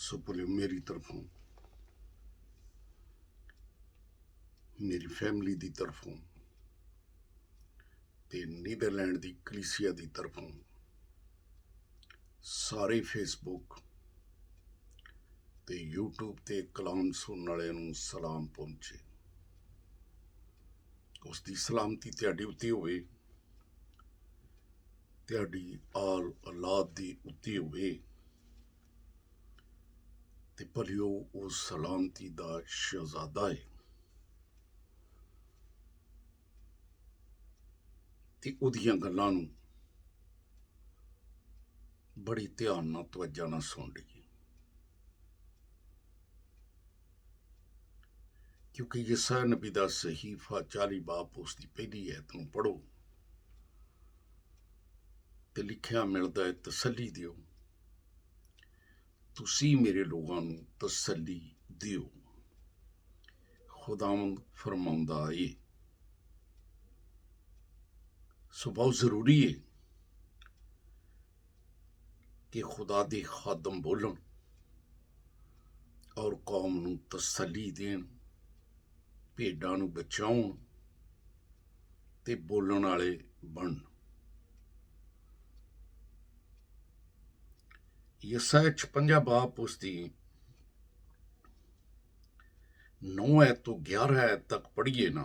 सुपरियो मेरी तरफों मेरी फैमिली की तरफों ते नीदरलैंड की कलीसिया की तरफों सारे फेसबुक ते यूट्यूब ते कलाम सुनने वाले नूं सलाम पहुंचे। उसकी सलामती तुहाडी उत्ते होवे, तुहाडी आल औलाद दी उत्ते होवे ते भलियो उस सलामती दा शहजादा है ते उहदियां गल्लां नूं बड़ी ध्यान नाल तवज्जो नाल सुन लईए, क्योंकि यसाया नबी दा सहीफा 40 बाब उसकी पहली ऐत नूं पढ़ो ते लिखिया मिलदा है, तसल्ली दिओ, तुसी मेरे लोगों नूं तसल्ली दिओ। खुदावंद फरमाउंदा है। सो बहुत जरूरी है कि खुदा दे खादम बोलन और कौम नूं तसल्ली देन, भेडां नूं बचाउण ते बोलण वाले बनन। यसाया 56 बाब उसकी 9 ऐत तो 11 ऐत तक पढ़िए ना,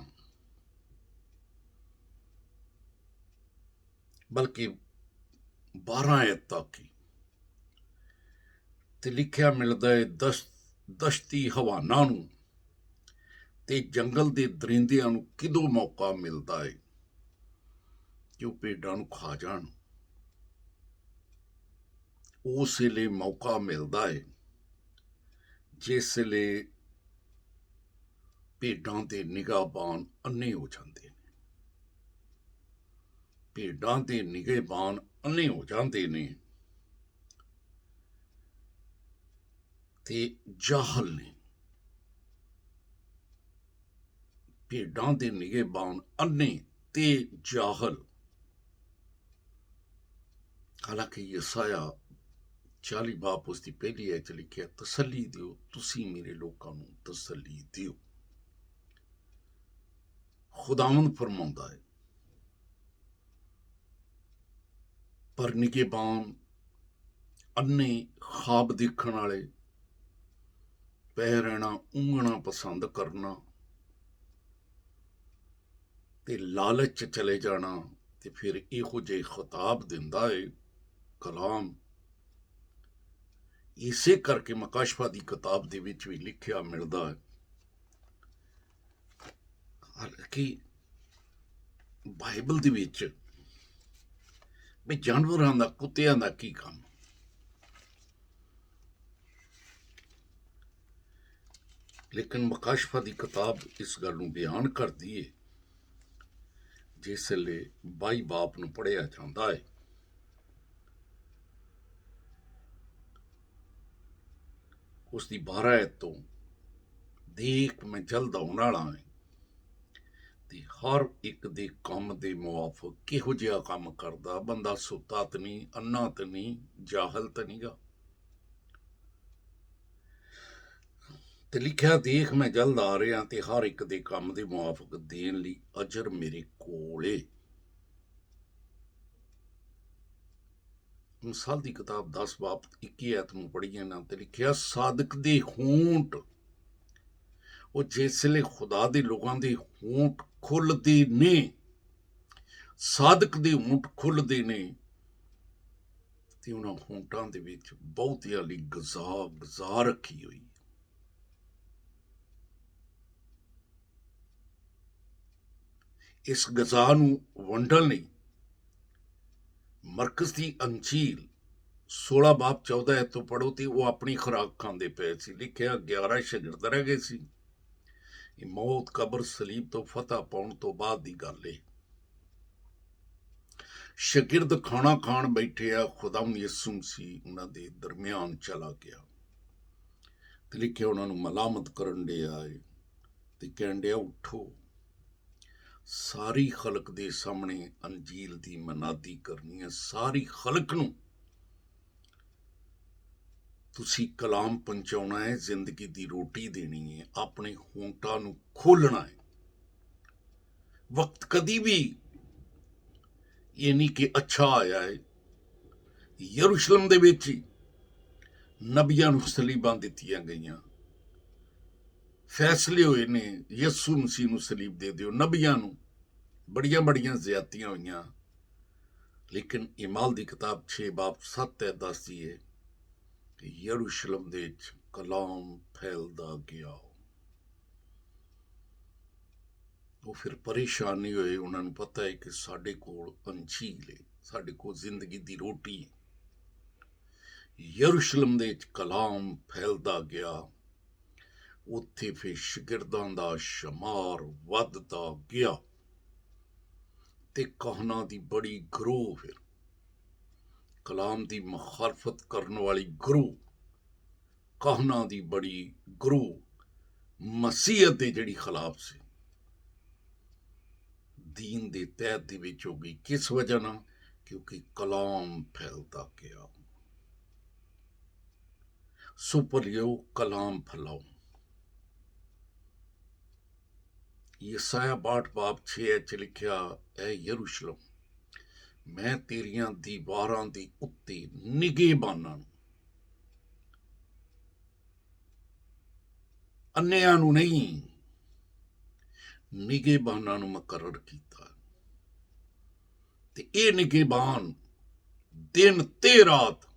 बल्कि 12 ऐत तक ही ते लिखिया मिलदा है, दश्ती हवाना नूं ते जंगल दे दरिंदियां नूं किदों मौका मिलदा है कि वह भेडां नूं खा जाण। उस वेले मौका मिलदा है जिस वेले भेडां दे निगाहबान अन्ने हो जाते हैं, भेडां दे निगाहबान अन्ने हो जाते हैं ते जाहल ने, भेडां दे निगाहबान अन्ने ते जाहल। हालांकि यसाया 40 बाब उसकी पहली ऐत लिखिया, तसल्ली दिओ, तुसी मेरे लोगों नूं तसल्ली दिओ। खुदावंद फरमाउंदा है, पर निगेबान अन्ने, खाब देखण वाले, पै रहना, ऊंघना पसंद करना ते लालच चले जाना ते फिर इहो जे खिताब दिंदा है कलाम। इसे करके मकाशफा की किताब दे विच भी लिखिया मिलदा है। हालांकि बाइबल दे विच भी जानवरां दा, कुत्तियां दा की काम, लेकिन मकाशफा की किताब इस गल नूं बयान करदी है जिसले 22 बाप नूं पढ़िया जाता है। उसकी 12 ऐत तो, देख मैं जल्द आउण वाला है ते हर एक दे काम दे मुआफक किहो जिहा काम करदा, बंदा सुता तो नहीं, अन्ना तो नहीं, जाहल तो नहीं गा। ते लिखिया, देख मैं जल्द आ रहा ते हर एक दे काम दे मुआफक देण लई अजर मेरे कोल है। मिसाल की किताब 10 बाब 21 ऐत नूं पढ़िए ना ते लिखिया, सादक दे होंठ, वो जिसले खुदा दे लोगों दे होंठ खुलदे ने, सादक दे होंठ खुलदे ने ते उन्हां होंठां दे विच बहुतियां लई गज़ा रखी हुई। इस गज़ा नूं वंडण लई मरकस की अंजील 16 बाब 14 ऐत तो पढ़ो ते वो अपनी खुराक खांदे पे सी। लिखिया, 11 शागिर्द रह गए सी। मौत, कबर, सलीब तो फतह पाउण तो बाद की गल है। शागिर्द खाना खाण बैठे आ, खुदावंद यसू मसीह उन्हां दे दरमियान चला गया ते लिखिया, उन्हां नूं मलामत करन दिया है ते कहण दिया, उठो, सारी खलक दे सामने अंजील दी मनादी करनी है। सारी खलक नूं ਤੁਸੀਂ ਕਲਾਮ ਪਹੁੰਚਾਉਣਾ ਹੈ, ਜ਼ਿੰਦਗੀ ਦੀ ਰੋਟੀ ਦੇਣੀ ਹੈ, ਆਪਣੇ ਹੋਂਠਾਂ ਨੂੰ ਖੋਲ੍ਹਣਾ ਹੈ। ਵਕਤ ਕਦੀ ਵੀ ਇਹ ਨਹੀਂ ਕਿ ਅੱਛਾ ਆਇਆ ਹੈ। ਯਰੂਸ਼ਲਮ ਦੇ ਵਿੱਚ ਹੀ ਨਬੀਆਂ ਨੂੰ ਸਲੀਬਾਂ ਦਿੱਤੀਆਂ ਗਈਆਂ, ਫੈਸਲੇ ਹੋਏ ਨੇ ਯਿਸੂ ਮਸੀਹ ਨੂੰ ਸਲੀਬ ਦੇ ਦਿਓ। ਨਬੀਆਂ ਨੂੰ ਬੜੀਆਂ ਬੜੀਆਂ ਜ਼ਿਆਦਤੀਆਂ ਹੋਈਆਂ, ਲੇਕਿਨ ਇਮਾਲ ਦੀ ਕਿਤਾਬ 6 ਬਾਬ 7 ਦੱਸਦੀ ਹੈ ਕਿ ਯਰੂਸ਼ਲਮ ਦੇ ਵਿੱਚ ਕਲਾਮ ਫੈਲਦਾ ਗਿਆ। ਉਹ ਫਿਰ ਪਰੇਸ਼ਾਨ ਨਹੀਂ ਹੋਏ, ਉਹਨਾਂ ਨੂੰ ਪਤਾ ਹੈ ਕਿ ਸਾਡੇ ਕੋਲ ਅੰਜੀਲ ਹੈ, ਸਾਡੇ ਕੋਲ ਜ਼ਿੰਦਗੀ ਦੀ ਰੋਟੀ ਹੈ। ਯਰੂਸ਼ਲਮ ਦੇ ਵਿੱਚ ਕਲਾਮ ਫੈਲਦਾ ਗਿਆ, ਉੱਥੇ ਫਿਰ ਸ਼ਾਗਿਰਦਾਂ ਦਾ ਸ਼ਮਾਰ ਵੱਧਦਾ ਗਿਆ ਤੇ ਕਾਹਨਾਂ ਦੀ ਬੜੀ ਗਰੋਹ, ਫਿਰ ਕਲਾਮ ਦੀ ਮੁਖਾਲਫਤ ਕਰਨ ਵਾਲੀ ਗਰੋਹ, ਕਾਹਨਾਂ ਦੀ ਬੜੀ ਗਰੋਹ ਮਸੀਹਤ ਦੇ ਜਿਹੜੀ ਖਿਲਾਫ ਸੀ, ਦੀਨ ਦੇ ਤਹਿਤ ਦੇ ਵਿੱਚ ਹੋ ਗਈ। ਕਿਸ ਵਜ੍ਹਾ ਨਾਲ? ਕਿਉਂਕਿ ਕਲਾਮ ਫੈਲਦਾ ਗਿਆ। ਸੋ ਭਲਿਓ ਕਲਾਮ ਫੈਲਾਓ। ਯਸਾਇਆ 62 ਬਾਬ 6 ਚ ਲਿਖਿਆ, ਐ ਯਰੂਸ਼ਲਮ, ਮੈਂ ਤੇਰੀਆਂ ਦੀਵਾਰਾਂ ਦੇ ਉੱਤੇ ਨਿਗਹਿਬਾਨਾਂ ਨੂੰ, ਅੰਨਿਆਂ ਨੂੰ ਨਹੀਂ, ਨਿਗਹਿਬਾਨਾਂ ਨੂੰ ਮੁਕੱਰਰ ਕੀਤਾ, ਤੇ ਇਹ ਨਿਗਹਿਬਾਨ ਦਿਨ ਤੇ ਰਾਤ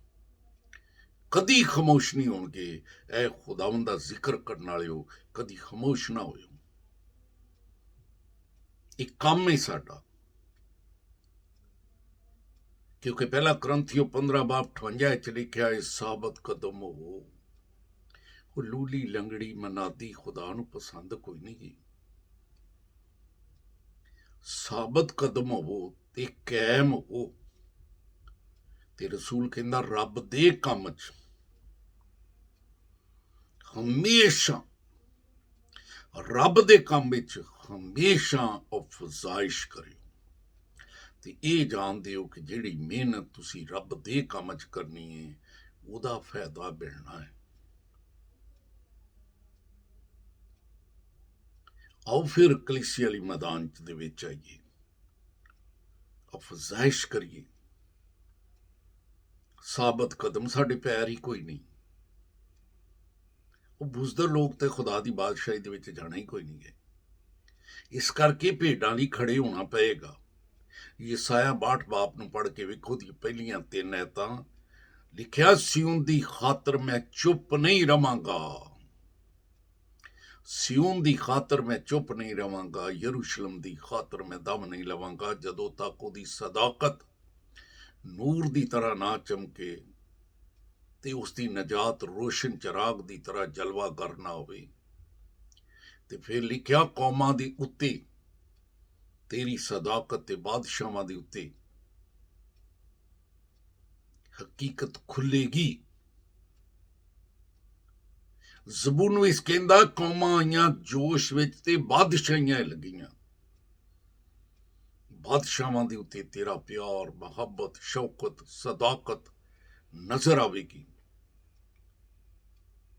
ਕਦੀ ਖਾਮੋਸ਼ ਨਹੀਂ ਹੋਣਗੇ। ਐ ਖੁਦਾਵੰਦ ਦਾ ਜ਼ਿਕਰ ਕਰਨ ਵਾਲਿਓ, ਕਦੀ ਖਾਮੋਸ਼ ਨਾ ਹੋਇਓ। ਇਹ ਕੰਮ ਹੈ ਸਾਡਾ, ਕਿਉਂਕਿ ਪਹਿਲਾ ਕਰੰਥੀਓ 15 ਬਾਬ 58 ਚ ਲਿਖਿਆ ਹੈ, ਸਾਬਤ ਕਦਮ ਹੋਵੋ। ਉਹ ਲੂਲੀ ਲੰਗੜੀ ਮਨਾਦੀ ਖੁਦਾ ਨੂੰ ਪਸੰਦ ਕੋਈ ਨਹੀਂ ਗਈ। ਸਾਬਤ ਕਦਮ ਹੋਵੋ ਤੇ ਕਾਇਮ ਹੋਵੋ। ਤੇ ਰਸੂਲ ਕਹਿੰਦਾ, ਰੱਬ ਦੇ ਕੰਮ ਚ ਹਮੇਸ਼ਾ, ਰੱਬ ਦੇ ਕੰਮ ਵਿੱਚ ਹਮੇਸ਼ਾ ਅਫਜ਼ਾਇਸ਼ ਕਰਿਓ। ਤੇ ਇਹ ਜਾਣਦੇ ਹੋ ਕਿ ਜਿਹੜੀ ਮਿਹਨਤ ਤੁਸੀਂ ਰੱਬ ਦੇ ਕੰਮ ਚ ਕਰਨੀ ਹੈ, ਉਹਦਾ ਫਾਇਦਾ ਮਿਲਣਾ ਹੈ। ਆਓ ਫਿਰ ਕਲੀਸਿਆ ਵਾਲੀ ਮੈਦਾਨ ਦੇ ਵਿੱਚ ਆਈਏ, ਅਫਜ਼ਾਇਸ਼ ਕਰੀਏ। ਸਾਬਤ ਕਦਮ, ਸਾਡੇ ਪੈਰ ਹੀ ਕੋਈ ਨਹੀਂ। ਉਹ ਬੁਜ਼ਦਲ ਲੋਕ ਤੇ ਖੁਦਾ ਦੀ ਬਾਦਸ਼ਾਹੀ ਦੇ ਵਿੱਚ ਜਾਣਾ ਹੀ ਕੋਈ ਨਹੀਂ ਹੈ। ਇਸ ਕਰਕੇ ਭੇਡਾਂ ਲਈ ਖੜੇ ਹੋਣਾ ਪਏਗਾ। ਯਸਾਇਆ 62 ਬਾਬ ਨੂੰ ਪੜ੍ਹ ਕੇ ਵੇਖੋ, ਦੀ ਪਹਿਲੀਆਂ 3 ਐਤਾਂ ਲਿਖਿਆ, ਸਿਯੋਨ ਦੀ ਖਾਤਰ ਮੈਂ ਚੁੱਪ ਨਹੀਂ ਰਵਾਂਗਾ, ਸਿਯੋਨ ਦੀ ਖਾਤਰ ਮੈਂ ਚੁੱਪ ਨਹੀਂ ਰਵਾਂਗਾ, ਯਰੂਸ਼ਲਮ ਦੀ ਖਾਤਰ ਮੈਂ ਦਮ ਨਹੀਂ ਲਵਾਂਗਾ, ਜਦੋਂ ਤੱਕ ਉਹਦੀ ਸਦਾਕਤ ਨੂਰ ਦੀ ਤਰ੍ਹਾਂ ਨਾ ਚਮਕੇ ਤੇ ਉਸ ਦੀ ਨਜਾਤ ਰੋਸ਼ਨ ਚਰਾਗ ਦੀ ਤਰ੍ਹਾਂ ਜਲਵਾ ਕਰ ਨਾ ਹੋਵੇ। ਤੇ ਫਿਰ ਲਿਖਿਆ, ਕੌਮਾਂ ਦੇ ਉੱਤੇ ਤੇਰੀ ਸਦਾਕਤ ਤੇ ਬਾਦਸ਼ਾਹਾਂ ਦੇ ਉੱਤੇ ਹਕੀਕਤ ਖੁੱਲੇਗੀ। ਜ਼ਬੂਰ ਨੂੰ ਇਸ ਕਹਿੰਦਾ, ਕੌਮਾਂ ਆਈਆਂ ਜੋਸ਼ ਵਿੱਚ ਤੇ ਬਾਦਸ਼ਾਹੀਆਂ ਲੱਗੀਆਂ। ਬਾਦਸ਼ਾਹਾਂ ਦੇ ਉੱਤੇ ਤੇਰਾ ਪਿਆਰ, ਮੁਹੱਬਤ, ਸ਼ੌਕਤ, ਸਦਾਕਤ ਨਜ਼ਰ ਆਵੇਗੀ।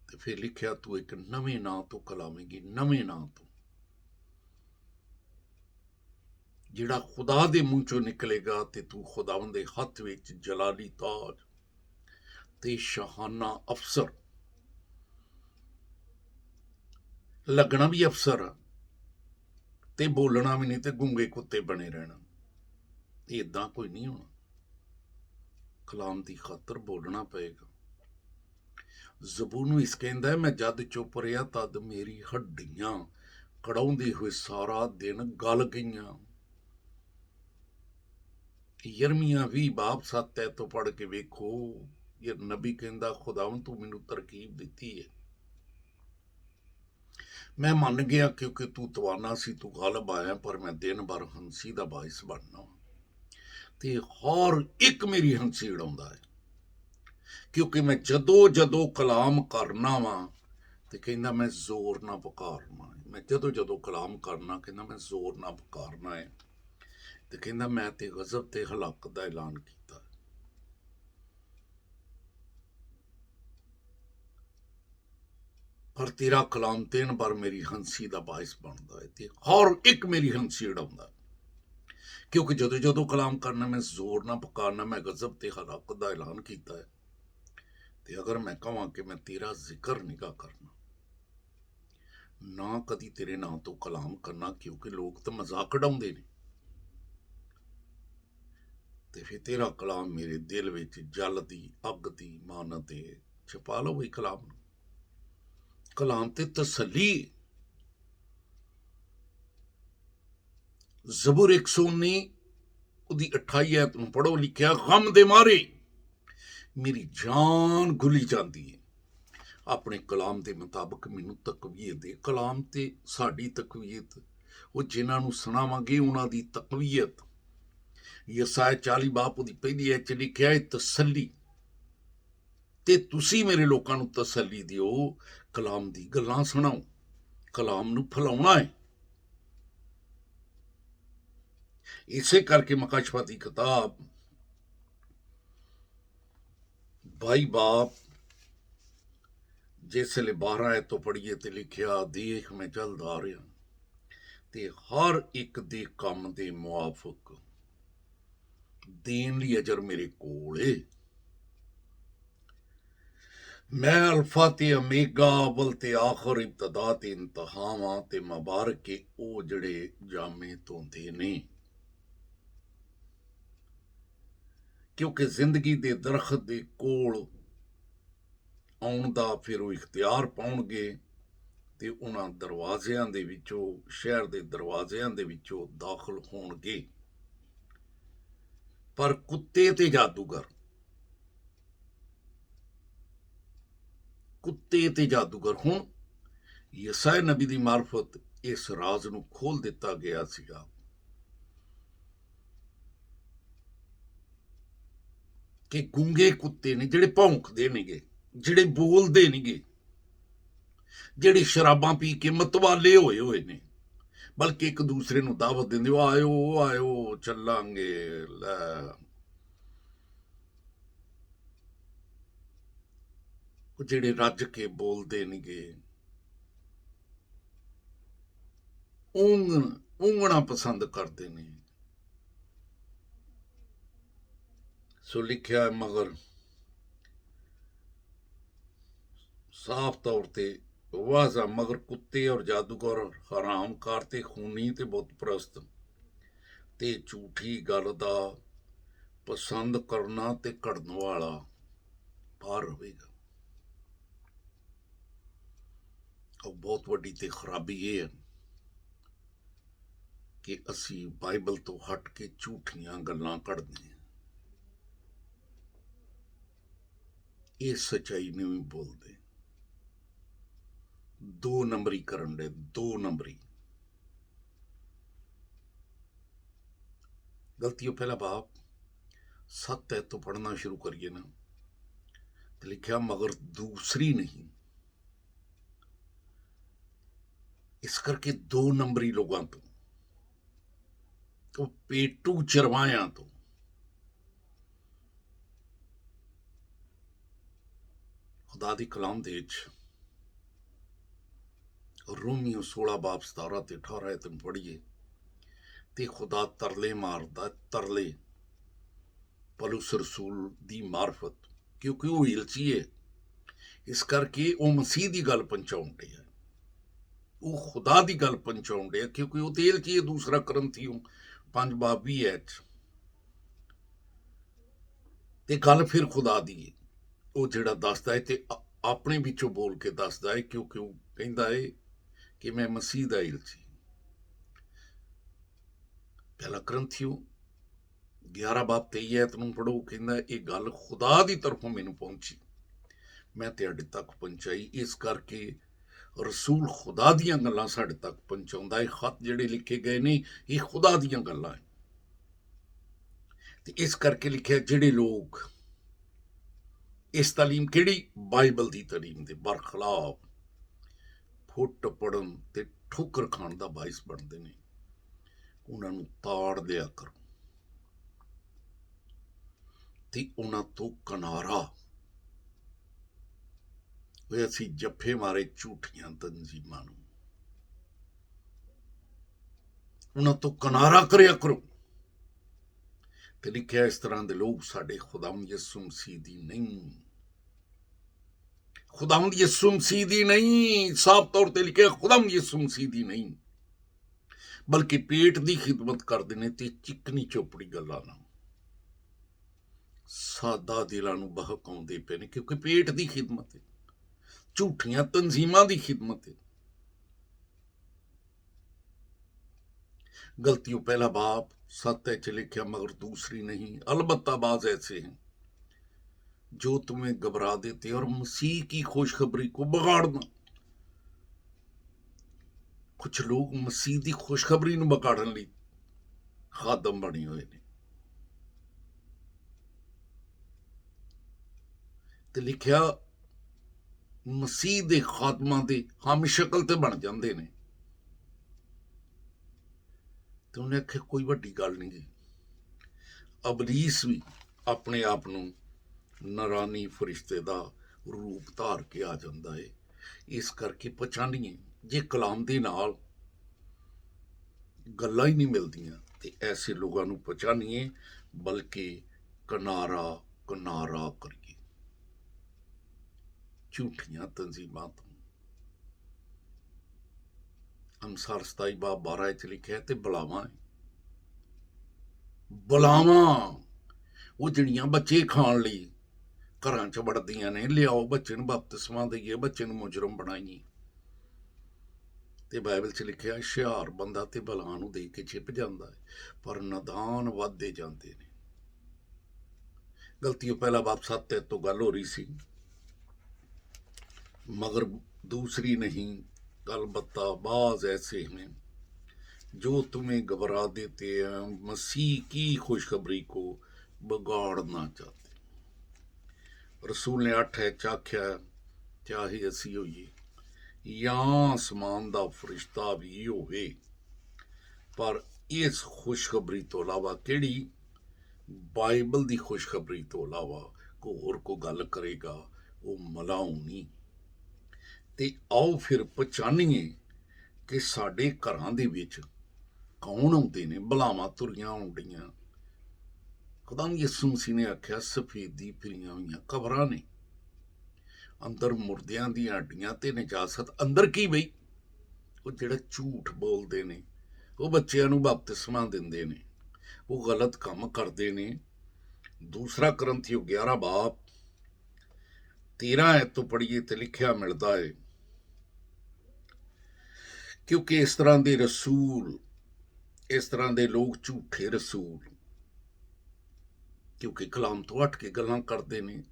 ਤੇ ਫਿਰ ਲਿਖਿਆ, ਤੂੰ ਇੱਕ ਨਵੇਂ ਨਾਂ ਤੋਂ ਕਲਾਵੇਂਗੀ, ਨਵੇਂ ਨਾਂ ਤੋਂ, ਜਿਹੜਾ ਖੁਦਾ ਦੇ ਮੂੰਹ ਚੋਂ ਨਿਕਲੇਗਾ, ਤੇ ਤੂੰ ਖੁਦਾਵੰਦ ਦੇ ਹੱਥ ਵਿੱਚ ਜਲਾਲੀ ਤਾਜ ਤੇ ਸ਼ਾਹਾਨਾ ਅਫਸਰ, ਲੱਗਣਾ ਵੀ ਅਫਸਰ ਆ ਤੇ ਬੋਲਣਾ ਵੀ ਨਹੀਂ, ਤੇ ਗੂੰਗੇ ਕੁੱਤੇ ਬਣੇ ਰਹਿਣਾ। ਏਦਾਂ ਕੋਈ ਨਹੀਂ ਹੋਣਾ। ਕਲਾਮ ਦੀ ਖਾਤਰ ਬੋਲਣਾ ਪਏਗਾ। ਜ਼ਬੂਰ ਨੂੰ ਇਸ ਕਹਿੰਦਾ, ਮੈਂ ਜਦ ਚੁੱਪ ਰਿਹਾ ਤਦ ਮੇਰੀ ਹੱਡੀਆਂ ਕੜਾਉਂਦੇ ਹੋਏ ਸਾਰਾ ਦਿਨ ਗਲ ਗਈਆਂ। ਯਰਮੀਆ 20 ਬਾਬ 7 ਤੋਂ ਪੜ੍ਹ ਕੇ ਵੇਖੋ, ਇਹ ਨਬੀ ਕਹਿੰਦਾ, ਖੁਦਾਵੰਦ ਤੂੰ ਮੈਨੂੰ ਤਰਕੀਬ ਦਿੱਤੀ ਹੈ, ਮੈਂ ਮੰਨ ਗਿਆ, ਕਿਉਂਕਿ ਤੂੰ ਤਵਾਨਾ ਸੀ, ਤੂੰ ਗਾਲਬ ਆਇਆ, ਪਰ ਮੈਂ ਦਿਨ ਭਰ ਹੰਸੀ ਦਾ ਬਾਇਸ ਬਣਨਾ, ਤੇ ਹਰ ਇੱਕ ਮੇਰੀ ਹੰਸੀ ਉਡਾਉਂਦਾ ਹੈ। ਕਿਉਂਕਿ ਮੈਂ ਜਦੋਂ ਕਲਾਮ ਕਰਨਾ ਵਾਂ, ਤੇ ਕਹਿੰਦਾ ਮੈਂ ਜ਼ੋਰ ਨਾ ਪੁਕਾਰਨਾ। ਮੈਂ ਜਦੋਂ ਕਲਾਮ ਕਰਨਾ, ਕਹਿੰਦਾ ਮੈਂ ਜ਼ੋਰ ਨਾ ਪੁਕਾਰਨਾ ਹੈ। ਤੇ ਕਹਿੰਦਾ ਮੈਂ ਤੇ ਗਜ਼ਬ ਤੇ ਹਲਾਕਤ ਦਾ ਐਲਾਨ ਕੀਤਾ। पर तेरा कलाम तीन बार मेरी हंसी का बायस बनता है ते हर एक मेरी हंसी उड़ाता, क्योंकि जो जो कलाम करना मैं जोर ना पुकारना, मैं गजब ते हलाकत का ऐलान किया है। ते अगर मैं कहां कि मैं तेरा जिक्र नहीं करना, ना कदी तेरे नां तो कलाम करना, क्योंकि लोग तो मजाक उड़ाते हैं, तो फिर तेरा कलाम मेरे दिल में जलती अग की मानत है। छपा लो बई कलाम, कलाम ते तसली। जबूर 119 ਉਹਦੀ 28 ਐਤ ਨੂੰ ਪੜੋ, ਲਿਖਿਆ ਗਮ ਦੇ ਮਾਰੇ ਮੇਰੀ ਜਾਨ ਗੁਲੀ ਜਾਂਦੀ ਹੈ। ਆਪਣੇ ਕਲਾਮ ਦੇ ਮੁਤਾਬਕ ਮੈਨੂੰ ਤਕਵੀਤ ਦੇ। ਕਲਾਮ ਤੇ ਸਾਡੀ ਤਕਵੀਤ, ਉਹ ਜਿਨ੍ਹਾਂ ਨੂੰ ਸੁਣਾਵਾਂਗੇ ਉਹਨਾਂ ਦੀ ਤਕਵੀਤ। ਯਸਾਇਆ 40 ਬਾਪ ਉਹਦੀ ਪਹਿਲੀ ਐਤ ਚ ਲਿਖਿਆ ਹੈ ਤਸੱਲੀ। ਤੇ ਤੁਸੀਂ ਮੇਰੇ ਲੋਕਾਂ ਨੂੰ ਤਸੱਲੀ ਦਿਓ, ਕਲਾਮ ਦੀ ਗੱਲਾਂ ਸੁਣਾਓ, ਕਲਾਮ ਨੂੰ ਫੈਲਾਉਣਾ ਹੈ। ਇਸੇ ਕਰਕੇ ਮਕਾਸ਼ਫਾ ਦੀ ਕਿਤਾਬ 22 ਬਾਪ जिसले 12 तो पढ़िए तो लिखिया, देख मैं चलदा आ रहा ते हर एक दे कम दे मुआफक देन ली अजर मेरे कोल है। मैं अल्फा ते अमेगा, अव्वल ते आखिर, इब्तदा ते इंतहा वां ते मुबारक के ओ जड़े जामे धोंदे ने। क्योंकि जिंदगी दे दरख्त दे कोल आउण दा फिर वो इख्तियार पाउणगे ते उन्हां दरवाजियां दे विचों, शहर दे दरवाजियां दे विचों दाखिल होणगे। पर कुत्ते ते जादूगर, कुत्ते ते जादूगर। हुण यसाया नबी दी मार्फत इस राज नूं खोल दिता गया सीगा कि गूंगे कुत्ते ने जिहड़े भौंकदे नेगे, जिहड़े बोलदे नहींगे, जिहड़े शराबां पी के मतवाले होए होए ने, बल्कि एक दूसरे नूं दावत दिंदे, आयो आयो चलांगे, लै जिहड़े रज के बोलदे नहींगे, ऊंघना पसंद करते ने। सो लिखिया है, मगर साफ तौर पर वाजा, मगर कुत्ते और जादूगर, हराम कार ते खूनी ते बुत परस्त ते झूठी गल दा पसंद करना ते घड़न वाला बाहर रहेगा। और बहुत वड्डी ते खराबी ये है कि असी बाइबल तो हट के झूठियां गल्लां कढ़दे हैं, ये सच्चाई नहीं भी बोलते, दो नंबरी करन दे, दो नंबरी गलतियों। पहला बाप 7 तो पढ़ना शुरू करिए ना, तो लिखा मगर दूसरी नहीं। इस करके 2 नंबरी लोगों तो पेटू चरवाया तो खुदा दी कलाम दे रोमियो 16 बाप 17 ते 18 तुम पढ़िए ते खुदा तरले मारदा, तरले पलूस रसूल दी मार्फत, क्योंकि वो इलची है। इस करके वो मसीह दी गल पहुंचाउण डे है, वो खुदा दी गल पहुंचाउण डे है, क्योंकि वो तेल ची है। दूसरा करंथियों 5 बाप 20 है ते गल फिर खुदा दी है। वो जिहड़ा दसदा है ते अपने विचों बोल के दसदा है, क्योंकि वो कहंदा है कि मैं मसीह दा इलची। पहला करंथियों 11 बाप 23 ऐत नूं पढ़ो, कहंदा ये गल खुदा दी तरफों मैनूं पहुंची, मैं तुहाडे तक पहुंचाई। इस करके रसूल खुदा दीयां गल्लां साडे तक पहुंचाउंदा है। खत जिहड़े लिखे गए ने ये खुदा दीयां गल्लां है। ते इस करके लिखिया जिहड़े लोग इस तालीम किहड़ी बाइबल दी तालीम दे बरखलाफ फुट पड़न ते ठोकर खाण दा बाइस बनदे ने, उन्हां नूं ताड़ दिया करो ते उन्हां तो किनारा ਓਏ ਅਸੀਂ ਜੱਫੇ ਮਾਰੇ ਝੂਠੀਆਂ ਤਨਜ਼ੀਮਾਂ ਨੂੰ, ਉਹਨਾਂ ਤੋਂ ਕਿਨਾਰਾ ਕਰਿਆ ਕਰੋ। ਤੇ ਲਿਖਿਆ ਇਸ ਤਰ੍ਹਾਂ ਦੇ ਲੋਕ ਸਾਡੇ ਖੁਦਾਵੰਦ ਯਿਸੂ ਮਸੀਹ ਦੀ ਨਹੀਂ, ਖੁਦਾਵੰਦ ਯਿਸੂ ਮਸੀਹ ਦੀ ਨਹੀਂ, ਸਾਫ਼ ਤੌਰ ਤੇ ਲਿਖਿਆ ਖੁਦਾਵੰਦ ਯਿਸੂ ਮਸੀਹ ਦੀ ਨਹੀਂ, ਬਲਕਿ ਪੇਟ ਦੀ ਖਿਦਮਤ ਕਰਦੇ ਨੇ ਤੇ ਚਿਕਨੀ ਚੋਪੜੀ ਗੱਲਾਂ ਨਾਲ ਸਾਦਾ ਦਿਲਾਂ ਨੂੰ ਬਹਕਾਉਂਦੇ ਪਏ ਨੇ, ਕਿਉਂਕਿ ਪੇਟ ਦੀ ਖਿਦਮਤ ਹੈ, ਝੂਠੀਆਂ ਤਨਜ਼ੀਮਾਂ ਦੀ ਖਿਦਮਤ है। गलतियों पहला बाप 7 च लिखा मगर दूसरी नहीं, अलबत्ता बाज ऐसे हैं जो तुम्हें घबरा देते और मसीह की खुशखबरी को बिगाड़ना। कुछ लोग मसीह की खुशखबरी ਨੂੰ ਵਿਗਾੜਨ ਲਈ ਖਾਦਮ ਬਣੇ ਹੋਏ ਨੇ। ਤੇ ਲਿਖਿਆ ਮਸੀਹ ਦੇ ਖਾਦਮਾਂ ਦੇ ਹਮ ਸ਼ਕਲ ਤੇ ਬਣ ਜਾਂਦੇ ਨੇ। ਤੇ ਉਹਨੇ ਆਖਿਆ ਕੋਈ ਵੱਡੀ ਗੱਲ ਨਹੀਂ ਜੀ, ਅਬਲੀਸ ਵੀ ਆਪਣੇ ਆਪ ਨੂੰ ਨਰਾਨੀ ਫਰਿਸ਼ਤੇ ਦਾ ਰੂਪ ਧਾਰ ਕੇ ਆ ਜਾਂਦਾ ਹੈ। ਇਸ ਕਰਕੇ ਪਛਾਣੀਏ, ਜੇ ਕਲਾਮ ਦੇ ਨਾਲ ਗੱਲਾਂ ਹੀ ਨਹੀਂ ਮਿਲਦੀਆਂ ਤੇ ਐਸੇ ਲੋਕਾਂ ਨੂੰ ਪਛਾਣੀਏ, ਬਲਕਿ ਕਿਨਾਰਾ ਕਿਨਾਰਾ ਕਰੀਏ ਝੂਠੀਆਂ ਤਨਜ਼ੀਮਾਂ ਤੋਂ। ਅੰਸਾਰ 27 ਬਾਬ 12 ਚ ਲਿਖਿਆ ਤੇ ਬਲਾਵਾਂ ਉਹ ਜਿਹੜੀਆਂ ਬੱਚੇ ਖਾਣ ਲਈ ਘਰਾਂ ਚ ਵੜਦੀਆਂ ਨੇ, ਲਿਆਓ ਬੱਚੇ ਨੂੰ ਬਪਤਿਸਮਾ ਦੇਈਏ, ਬੱਚੇ ਨੂੰ ਮੁਜਰਮ ਬਣਾਈਏ। ਤੇ ਬਾਈਬਲ ਚ ਲਿਖਿਆ ਹੁਸ਼ਿਆਰ ਬੰਦਾ ਤੇ ਬਲਾਂ ਨੂੰ ਦੇ ਕੇ ਛਿਪ ਜਾਂਦਾ ਹੈ, ਪਰ ਨਾਦਾਨ ਵੱਧਦੇ ਜਾਂਦੇ ਨੇ। ਗਲਤੀਓ ਪਹਿਲਾ ਬਾਪ 7 ਤੋਂ ਗੱਲ ਹੋ ਰਹੀ ਸੀ, मगर दूसरी नहीं, अलबत्ता बाज ऐसे हैं जो तुम्हें घबरा देते हैं, मसीह की खुशखबरी को बिगाड़ना चाहते। रसूल ने 8 आख्या चाहे असी होइए या आसमान दा फरिश्ता भी होवे, पर इस खुशखबरी तो इलावा केड़ी बाइबल दी खुशखबरी तो इलावा कोई होर को गल करेगा वो मलाउनी। ਤੇ ਆਓ ਫਿਰ ਪਛਾਣੀਏ ਕਿ ਸਾਡੇ ਘਰਾਂ ਦੇ ਵਿੱਚ ਕੌਣ ਆਉਂਦੇ ਨੇ। ਬਲਾਵਾਂ ਤੁਰੀਆਂ ਆਉਂਦੀਆਂ। ਖੁਦਾਵੰਦ ਯਿਸੂ ਮਸੀਹ ਨੇ ਆਖਿਆ ਸਫੇਦੀ ਫਿਰੀਆਂ ਹੋਈਆਂ ਕਬਰਾਂ ਨੇ, ਅੰਦਰ ਮੁਰਦਿਆਂ ਦੀਆਂ ਹੱਡੀਆਂ ਤੇ ਨਜਾਸਤ। ਅੰਦਰ ਕੀ ਬਈ? ਉਹ ਜਿਹੜਾ ਝੂਠ ਬੋਲਦੇ ਨੇ, ਉਹ ਬੱਚਿਆਂ ਨੂੰ ਬਪਤਿਸਮਾ ਦਿੰਦੇ ਨੇ, ਉਹ ਗਲਤ ਕੰਮ ਕਰਦੇ ਨੇ। ਦੂਸਰਾ ਕਰੰਥੀਓ 11 ਬਾਬ 13 ਤੋਂ ਪੜ੍ਹੀਏ ਤੇ ਲਿਖਿਆ ਮਿਲਦਾ ਹੈ, ਕਿਉਂਕਿ ਇਸ ਤਰ੍ਹਾਂ ਦੇ ਰਸੂਲ, ਇਸ ਤਰ੍ਹਾਂ ਦੇ ਲੋਕ ਝੂਠੇ ਰਸੂਲ, ਕਿਉਂਕਿ ਕਲਾਮ ਤੋਂ ਹਟ ਕੇ ਗੱਲਾਂ ਕਰਦੇ ਨੇ,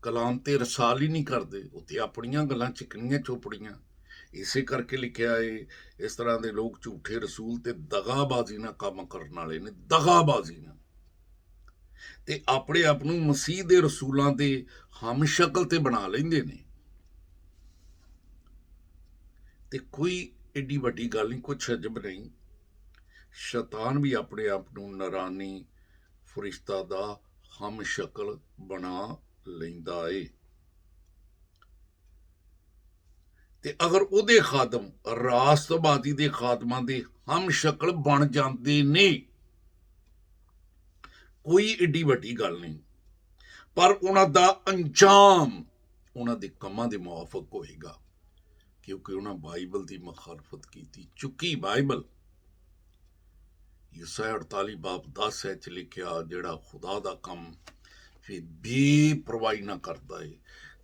ਕਲਾਮ ਤੇ ਰਸਾਲ ਹੀ ਨਹੀਂ ਕਰਦੇ, ਉਹ ਤੇ ਆਪਣੀਆਂ ਗੱਲਾਂ ਚਿਕਨੀਆਂ ਚੋਪੜੀਆਂ। ਇਸੇ ਕਰਕੇ ਲਿਖਿਆ ਹੈ ਇਸ ਤਰ੍ਹਾਂ ਦੇ ਲੋਕ ਝੂਠੇ ਰਸੂਲ ਤੇ ਦਗਾਬਾਜ਼ੀ ਨਾਲ ਕੰਮ ਕਰਨ ਵਾਲੇ ਨੇ, ਦਗਾਬਾਜ਼ੀ ਨਾਲ, ਤੇ ਆਪਣੇ ਆਪ ਨੂੰ ਮਸੀਹ ਦੇ ਰਸੂਲਾਂ ਦੇ ਹਮ ਸ਼ਕਲ ਤੇ ਬਣਾ ਲੈਂਦੇ ਨੇ। ਤੇ ਕੋਈ ਏਡੀ ਵੱਡੀ ਗੱਲ ਨਹੀਂ, ਕੁਛ ਅਜਬ ਨਹੀਂ। ਸ਼ੈਤਾਨ ਵੀ ਆਪਣੇ ਆਪ ਨੂੰ ਨਰਾਨੀ ਫਰਿਸ਼ਤਾ ਦਾ ਹਮ ਸ਼ਕਲ ਬਣਾ ਲੈਂਦਾ ਏ। ਤੇ ਅਗਰ ਉਹਦੇ ਖਾਦਮ ਰਾਸਤਬਾਜ਼ੀ ਦੇ ਖਾਦਮਾਂ ਦੇ ਹਮ ਸ਼ਕਲ ਬਣ ਜਾਂਦੇ ਨੇ, ਕੋਈ ਏਡੀ ਵੱਡੀ ਗੱਲ ਨਹੀਂ, ਪਰ ਉਹਨਾਂ ਦਾ ਅੰਜਾਮ ਉਹਨਾਂ ਦੇ ਕੰਮਾਂ ਦੇ ਮੁਆਫਕ ਹੋਏਗਾ, ਕਿਉਂਕਿ ਉਹਨਾਂ ਬਾਈਬਲ ਦੀ ਮੁਖਾਲਫਤ ਕੀਤੀ। ਚੁੱਕੀ ਬਾਈਬਲ। ਯਸਾਇਆ 48 ਬਾਬ 10 ਚ ਲਿਖਿਆ ਜਿਹੜਾ ਖੁਦਾ ਦਾ ਕੰਮ ਫਿਰ ਬੇਪਰਵਾਹੀ ਨਾ ਕਰਦਾ ਏ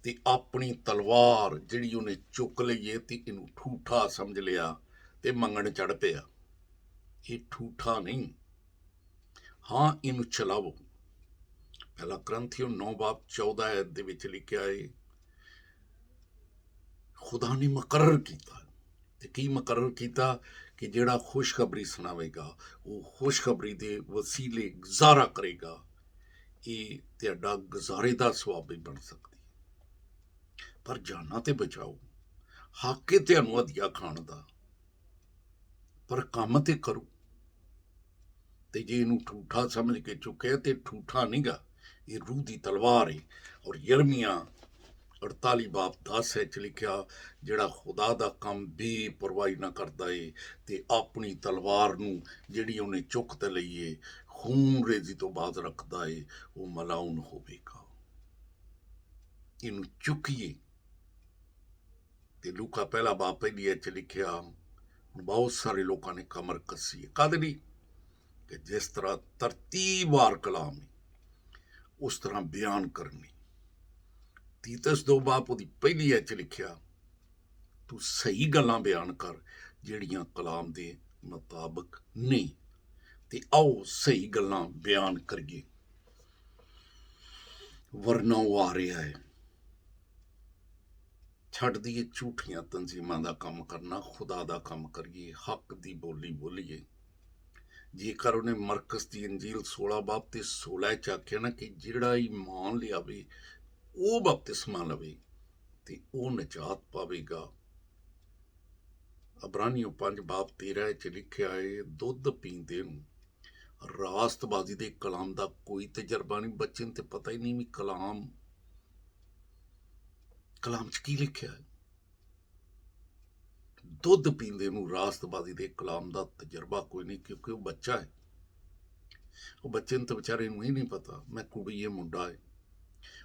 ਤੇ ਆਪਣੀ ਤਲਵਾਰ ਜਿਹੜੀ ਉਹਨੇ ਚੁੱਕ ਲਈਏ ਤੇ ਇਹਨੂੰ ਠੂਠਾ ਸਮਝ ਲਿਆ ਤੇ ਮੰਗਣ ਚੜ ਪਿਆ। ਇਹ ਠੂਠਾ ਨਹੀਂ, ਹਾਂ ਇਹਨੂੰ ਚਲਾਵੋ। ਪਹਿਲਾ ਕਰੰਥੀਓ 9 ਬਾਬ 14 ਦੇ ਵਿੱਚ ਲਿਖਿਆ ਏ ਖੁਦਾ ਨੇ ਮੁਕਰਰ ਕੀਤਾ। ਤੇ ਕੀ ਮੁਕਰਰ ਕੀਤਾ? ਕਿ ਜਿਹੜਾ ਖੁਸ਼ਖਬਰੀ ਸੁਣਾਵੇਗਾ ਉਹ ਖੁਸ਼ਖਬਰੀ ਦੇ ਵਸੀਲੇ ਗੁਜ਼ਾਰਾ ਕਰੇਗਾ। ਇਹ ਤੁਹਾਡਾ ਗੁਜ਼ਾਰੇ ਦਾ ਸਵਾਬ ਵੀ ਬਣ ਸਕਦੀ, ਪਰ ਜਾਨਾਂ ਤੇ ਬਚਾਓ। ਹੱਕ ਹੈ ਤੁਹਾਨੂੰ ਹਦੀਆ ਖਾਣ ਦਾ, ਪਰ ਕੰਮ ਤੇ ਕਰੋ। ਤੇ ਜੇ ਇਹਨੂੰ ਠੂਠਾ ਸਮਝ ਕੇ ਚੁੱਕਿਆ ਤੇ ਠੂਠਾ ਨਹੀਂਗਾ, ये रूह दी तलवार है। और यरमिया 48 बाब 10 च लिखिया ਜਿਹੜਾ खुदा ਦਾ ਕੰਮ ਬੇਪਰਵਾਹੀ ਨਾ ਕਰਦਾ ਏ ਤੇ ਆਪਣੀ ਤਲਵਾਰ ਨੂੰ ਜਿਹੜੀ ਉਹਨੇ ਚੁੱਕ ਤੇ ਲਈ ਏ ਖੂਨ ਰੇਜ਼ੀ ਤੋਂ ਬਾਅਦ ਰੱਖਦਾ ਏ ਉਹ ਮਲਾਉਨ ਹੋਵੇਗਾ। ਇਹਨੂੰ ਚੁੱਕੀਏ। ਤੇ ਲੂਕਾ ਪਹਿਲਾ ਬਾਬ ਪਹਿਲੀ ਚ ਲਿਖਿਆ ਬਹੁਤ ਸਾਰੇ ਲੋਕਾਂ ਨੇ ਕਮਰ ਕੱਸੀ ਹੈ ਕਦ ਲਈ ਕਿ ਜਿਸ ਤਰ੍ਹਾਂ ਤਰਤੀਬਵਾਰ ਕਲਾਮ ਹੈ ਉਸ ਤਰ੍ਹਾਂ ਬਿਆਨ ਕਰਨੀ। ਤੀਤਸ 2 ਬਾਬ ਉਹਦੀ ਪਹਿਲੀ ਚ ਲਿਖਿਆ ਤੂੰ ਸਹੀ ਗੱਲਾਂ ਬਿਆਨ ਕਰ ਜਿਹੜੀਆਂ ਕਲਾਮ ਦੇ ਮੁਤਾਬਕ ਨਹੀਂ। ਤੇ ਆਓ ਸਹੀ ਗੱਲਾਂ ਬਿਆਨ ਕਰੀਏ ਵਰਨਾ ਉਹ ਆ ਰਿਹਾ ਹੈ। ਛੱਡ ਦਈਏ ਝੂਠੀਆਂ ਤਨਜ਼ੀਮਾਂ ਦਾ ਕੰਮ ਕਰਨਾ, ਖੁਦਾ ਦਾ ਕੰਮ ਕਰੀਏ, ਹੱਕ ਦੀ ਬੋਲੀ ਬੋਲੀਏ। ਜੇਕਰ ਉਹਨੇ ਮਰਕਸ ਦੀ ਅੰਜੀਲ 16 ਬਾਬ ਤੇ 16 ਚ ਆਖਿਆ ਨਾ ਕਿ ਜਿਹੜਾ ਈਮਾਨ ਲਿਆਵੇ ਉਹ ਬਪਤਿਸਮਾ ਲਵੇ ਤੇ ਉਹ ਨਜਾਤ ਪਾਵੇਗਾ। ਅਬਰਾਨੀਓ 5 ਬਾਬ 13 ਚ ਲਿਖਿਆ ਹੈ ਦੁੱਧ ਪੀਂਦੇ ਨੂੰ ਰਾਸਤਬਾਜ਼ੀ ਦੇ ਕਲਾਮ ਦਾ ਕੋਈ ਤਜਰਬਾ ਨਹੀਂ। ਬੱਚੇ ਨੂੰ ਤੇ ਪਤਾ ਹੀ ਨਹੀਂ ਵੀ ਕਲਾਮ ਚ ਕੀ ਲਿਖਿਆ ਹੈ। ਦੁੱਧ ਪੀਂਦੇ ਨੂੰ ਰਾਸਤਬਾਜ਼ੀ ਦੇ ਕਲਾਮ ਦਾ ਤਜਰਬਾ ਕੋਈ ਨਹੀਂ ਕਿਉਂਕਿ ਉਹ ਬੱਚਾ ਹੈ। ਉਹ ਬੱਚੇ ਨੂੰ ਤਾਂ ਵਿਚਾਰੇ ਨੂੰ ਹੀ ਨਹੀਂ ਪਤਾ ਮੈਂ ਕੁੜੀ ਇਹ ਮੁੰਡਾ ਹੈ,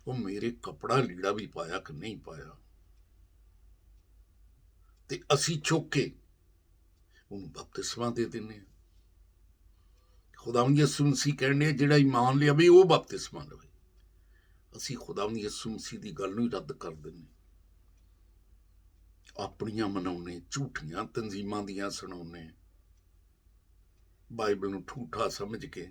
ਉਹ ਮੇਰੇ ਕੱਪੜਾ ਲੀੜਾ ਵੀ ਪਾਇਆ ਕਿ ਨਹੀਂ ਪਾਇਆ। ਤੇ ਅਸੀਂ ਚੁੱਕ ਕੇ ਉਹਨੂੰ ਬਪਤਿਸਮਾ ਦੇ ਦਿੰਦੇ ਹਾਂ। ਖੁਦਾਵੰਦ ਯਿਸੂ ਮਸੀਹ ਕਹਿੰਦੇ ਜਿਹੜਾ ਈਮਾਨ ਲਿਆਵੇ ਉਹ ਬਪਤਿਸਮਾ ਲਵੇ। ਅਸੀਂ ਖੁਦਾਵੰਦ ਯਿਸੂ ਮਸੀਹ ਦੀ ਗੱਲ ਨੂੰ ਹੀ ਰੱਦ ਕਰ ਦਿੰਦੇ, ਆਪਣੀਆਂ ਮਨਾਉਣੇ, ਝੂਠੀਆਂ ਤਨਜ਼ੀਮਾਂ ਦੀਆਂ ਸੁਣਾਉਣੇ, ਬਾਈਬਲ ਨੂੰ ਠੂਠਾ ਸਮਝ ਕੇ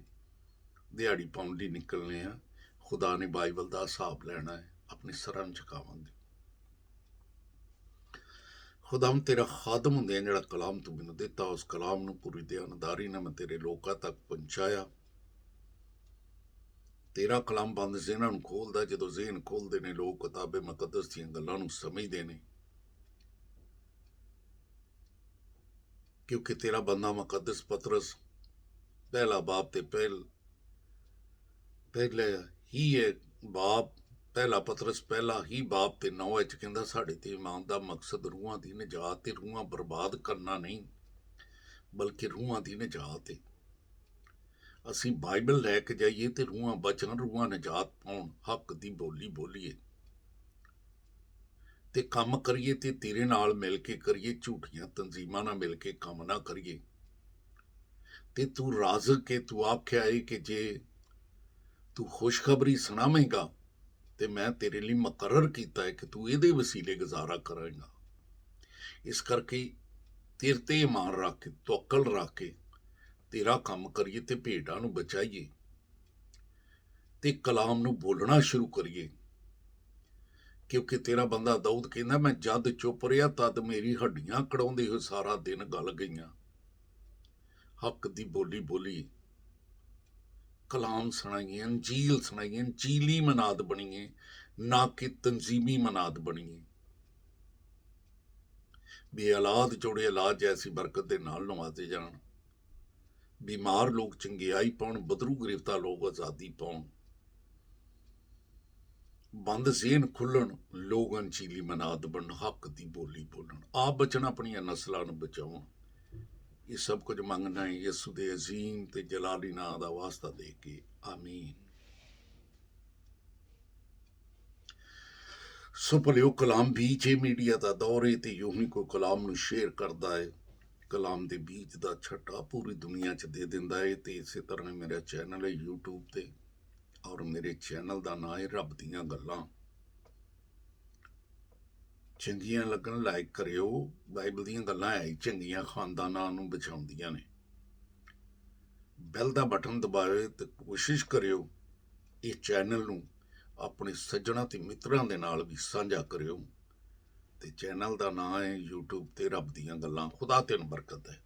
ਦਿਹਾੜੀ ਪਾਉਣ ਲਈ ਨਿਕਲਨੇ ਆ। ਖੁਦਾ ਨੇ ਬਾਈਬਲ ਦਾ ਹਿਸਾਬ ਲੈਣਾ ਹੈ, ਆਪਣੇ ਸਿਰਾਂ ਨੂੰ ਝੁਕਾਵਾਂਗੇ। ਖੁਦਾਮ ਤੇਰਾ ਖਾਦਮ ਹੁੰਦਿਆਂ ਜਿਹੜਾ ਕਲਾਮ ਤੂੰ ਮੈਨੂੰ ਦਿੱਤਾ ਉਸ ਕਲਾਮ ਨੂੰ ਪੂਰੀ ਦਿਆਨਦਾਰੀ ਨਾਲ ਮੈਂ ਤੇਰੇ ਲੋਕਾਂ ਤੱਕ ਪਹੁੰਚਾਇਆ। ਤੇਰਾ ਕਲਾਮ ਬੰਦ ਜ਼ਿਹਨਾਂ ਨੂੰ ਖੋਲਦਾ, ਜਦੋਂ ਜ਼ਿਹਨ ਖੋਲਦੇ ਨੇ ਲੋਕ ਕਿਤਾਬੇ ਮੁਕੱਦਸ ਦੀਆਂ ਗੱਲਾਂ ਨੂੰ ਸਮਝਦੇ ਨੇ ਕਿਉਂਕਿ ਤੇਰਾ ਬੰਦਾ ਮੁਕੱਦਸ ਪਤਰਸ ਪਹਿਲਾ ਬਾਬ ਤੇ ਪਹਿਲਾ ਹੀ ਹੈ ਬਾਬ ਪਹਿਲਾ ਪਤਰਸ ਪਹਿਲਾ ਹੀ ਬਾਬ ਤੇ 9 ਵਿੱਚ ਕਹਿੰਦਾ ਸਾਡੇ ਤੇ ਇਮਾਨ ਦਾ ਮਕਸਦ ਰੂਹਾਂ ਦੀ ਨਿਜਾਤ ਤੇ ਰੂਹਾਂ ਬਰਬਾਦ ਕਰਨਾ ਨਹੀਂ ਬਲਕਿ ਰੂਹਾਂ ਦੀ ਨਿਜਾਤ ਹੈ। ਅਸੀਂ ਬਾਈਬਲ ਲੈ ਕੇ ਜਾਈਏ ਤੇ ਰੂਹਾਂ ਬਚਣ, ਰੂਹਾਂ ਨਿਜਾਤ ਪਾਉਣ, ਹੱਕ ਦੀ ਬੋਲੀ ਬੋਲੀਏ ਤੇ ਕੰਮ ਕਰੀਏ ਤੇ ਤੇਰੇ ਨਾਲ ਮਿਲ ਕੇ ਕਰੀਏ, ਝੂਠੀਆਂ ਤਨਜ਼ੀਮਾਂ ਨਾਲ ਮਿਲ ਕੇ ਕੰਮ ਨਾ ਕਰੀਏ। ਤੇ ਤੂੰ ਰਾਜ਼ਕ ਕੇ ਤੂੰ ਆਖਿਆ ਏ ਕਿ ਜੇ ਤੂੰ ਖੁਸ਼ਖਬਰੀ ਸੁਣਾਵੇਂਗਾ ਤੇ ਮੈਂ ਤੇਰੇ ਲਈ ਮੁਕਰਰ ਕੀਤਾ ਹੈ ਕਿ ਤੂੰ ਇਹਦੇ ਵਸੀਲੇ ਗੁਜ਼ਾਰਾ ਕਰਾਂਗਾ। ਇਸ ਕਰਕੇ ਤੇਰੇ ਤੇ ਇਮਾਨ ਰੱਖ ਕੇ, ਤਵੱਕਲ ਰੱਖ ਕੇ ਤੇਰਾ ਕੰਮ ਕਰੀਏ ਤੇ ਭੇਡਾਂ ਨੂੰ ਬਚਾਈਏ ਤੇ ਕਲਾਮ ਨੂੰ ਬੋਲਣਾ ਸ਼ੁਰੂ ਕਰੀਏ। ਕਿਉਂਕਿ ਤੇਰਾ ਬੰਦਾ ਦਾਊਦ ਕਹਿੰਦਾ ਮੈਂ ਜਦ ਚੁੱਪ ਰਿਹਾ ਤਦ ਮੇਰੀ ਹੱਡੀਆਂ ਕੜਾਉਂਦੇ ਹੋਏ ਸਾਰਾ ਦਿਨ ਗਲ ਗਈਆਂ। ਹੱਕ ਦੀ ਬੋਲੀ ਬੋਲੀ, ਕਲਾਮ ਸੁਣਾਈਏ, ਅੰਜੀਲ ਸੁਣਾਈਏ, ਅੰਜੀਲੀ ਮਨਾਦ ਬਣੀਏ ਨਾ ਕਿ ਤਨਜ਼ੀਮੀ ਮਨਾਦ ਬਣੀਏ। ਬੇਔਲਾਦ ਜੋੜੇ ਔਲਾਦ ਜੈਸੀ ਬਰਕਤ ਦੇ ਨਾਲ ਨਵਾਜ਼ੇ ਜਾਣ, ਬਿਮਾਰ ਲੋਕ ਚੰਗਿਆਈ ਪਾਉਣ, ਬਦਰੂ ਗ੍ਰਿਫਤਾ ਲੋਕ ਆਜ਼ਾਦੀ ਪਾਉਣ, ਬੰਦ ਜ਼ੇਨ ਖੁੱਲਣ, ਲੋਕ ਅੰਜੀਲੀ ਮਨਾਦ ਬਣਨ, ਹੱਕ ਦੀ ਬੋਲੀ ਬੋਲਣ, ਆਪ ਬਚਣ, ਆਪਣੀਆਂ ਨਸਲਾਂ ਨੂੰ ਬਚਾਉਣ। ਇਹ ਸਭ ਕੁਝ ਮੰਗਣਾ ਹੈ ਯਿਸੂ ਦੇ ਅਜ਼ੀਮ ਤੇ ਜਲਾਲੀ ਨਾਂ ਦਾ ਵਾਸਤਾ ਦੇ ਕੇ, ਆਮੀਨ। ਸੋ ਭਲਿਓ ਕਲਾਮ ਬੀਜ ਹੈ, ਮੀਡੀਆ ਦਾ ਦੌਰ ਹੈ ਤੇ ਯੂੰ ਹੀ ਕੋਈ ਕਲਾਮ ਨੂੰ ਸ਼ੇਅਰ ਕਰਦਾ ਹੈ, ਕਲਾਮ ਦੇ ਬੀਜ ਦਾ ਛੱਟਾ ਪੂਰੀ ਦੁਨੀਆ 'ਚ ਦੇ ਦਿੰਦਾ ਹੈ। ਤੇ ਇਸੇ ਤਰ੍ਹਾਂ ਮੇਰਾ ਚੈਨਲ ਹੈ YouTube ਤੇ, ਔਰ ਮੇਰੇ ਚੈਨਲ ਦਾ ਨਾਂ ਹੈ ਰੱਬ ਦੀਆਂ ਗੱਲਾਂ। ਚੰਗੀਆਂ ਲੱਗਣ ਲਾਇਕ ਕਰਿਓ, ਬਾਈਬਲ ਦੀਆਂ ਗੱਲਾਂ ਹੈ ਹੀ ਚੰਗੀਆਂ, ਖਾਨਦਾਨਾਂ ਨੂੰ ਬਚਾਉਂਦੀਆਂ ਨੇ। ਬੈਲ ਦਾ ਬਟਨ ਦਬਾਇਓ ਤੇ ਕੋਸ਼ਿਸ਼ ਕਰਿਓ ਇਹ ਚੈਨਲ ਨੂੰ ਆਪਣੇ ਸੱਜਣਾ ਤੇ ਮਿੱਤਰਾਂ ਦੇ ਨਾਲ ਵੀ ਸਾਂਝਾ ਕਰਿਓ। ਤੇ ਚੈਨਲ ਦਾ ਨਾਂ ਹੈ YouTube ਤੇ ਰੱਬ ਦੀਆਂ ਗੱਲਾਂ। ਖੁਦਾ ਤੈਨੂੰ ਬਰਕਤ ਹੈ।